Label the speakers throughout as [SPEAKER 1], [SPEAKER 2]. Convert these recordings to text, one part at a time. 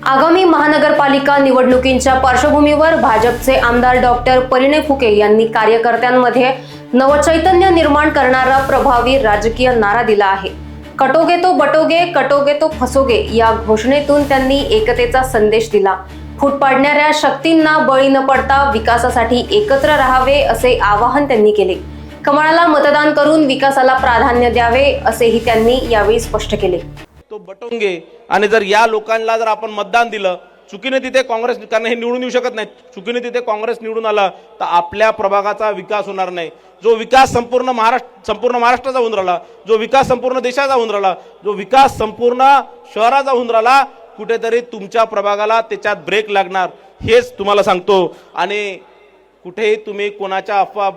[SPEAKER 1] आगामी महानगरपालिका निवडणुकींच्या पार्श्वभूमीवर भाजपचे आमदार डॉक्टर परिणय फुके यांनी कार्यकर्त्यांमध्ये नवचैतन्य निर्माण करणारा प्रभावी राजकीय नारा दिला आहे। कटोगे तो बटोगे, कटोगे तो फसोगे या घोषणेतून त्यांनी एकतेचा संदेश दिला। फूट पाडणाऱ्या शक्तींना बळी न पडता विकासासाठी एकत्र राहावे असे आवाहन त्यांनी केले। कमळाला मतदान करून विकासाला प्राधान्य द्यावे असेही त्यांनी यावेळी स्पष्ट केले।
[SPEAKER 2] तो बटोंगे आणि जर या लोकांना जर आपण मतदान दिलं, चुकीने तिथे काँग्रेस, कारण हे निवडून येऊ शकत नाही, चुकीने तिथे काँग्रेस निवडून आला तर आपल्या प्रभागाचा विकास होणार नाही। जो विकास संपूर्ण महाराष्ट्राचा होऊन राहिला, जो विकास संपूर्ण देशाचा होऊन राहिला, जो विकास संपूर्ण शहराचा होऊन राहिला, कुठेतरी तुमच्या प्रभागाला त्याच्यात ब्रेक लागणार, हेच तुम्हाला सांगतो। आणि कुठेही तुम्ही कोणाच्या अफवा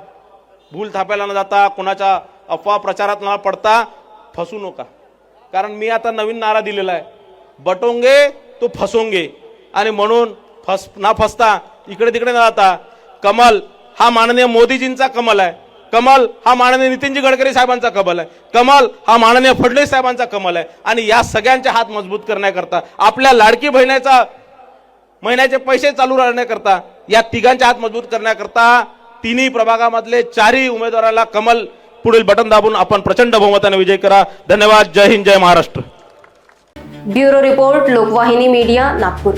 [SPEAKER 2] भूल थापायला न जाता, कोणाच्या अफवा प्रचारात न पडता फसू नका। कारण मी आता नवीन नारा दिलेला आहे, बटोंगे तो फसोंगे। आणि म्हणून ना फसता इकडे तिकडे न जाता, कमल हा माननीय मोदीजींचा कमल आहे, कमल हा माननीय नितीनजी गडकरी साहेबांचा कमल आहे, कमल हा माननीय फडणवीस साहेबांचा कमल आहे। आणि या सगळ्यांचे हात मजबूत करण्याकरता, आपल्या लाडकी बहिणीचा महिन्याचे पैसे चालू राहण्याकरता, या तिघांचे हात मजबूत करण्याकरता तिन्ही प्रभागामधले चारही उमेदवाराला कमल पुढील बटन दाबून आपण प्रचंड बहुमताने विजय करा। धन्यवाद। जय हिंद, जय Maharashtra.
[SPEAKER 1] Bureau report, Lokvahini media, Nagpur.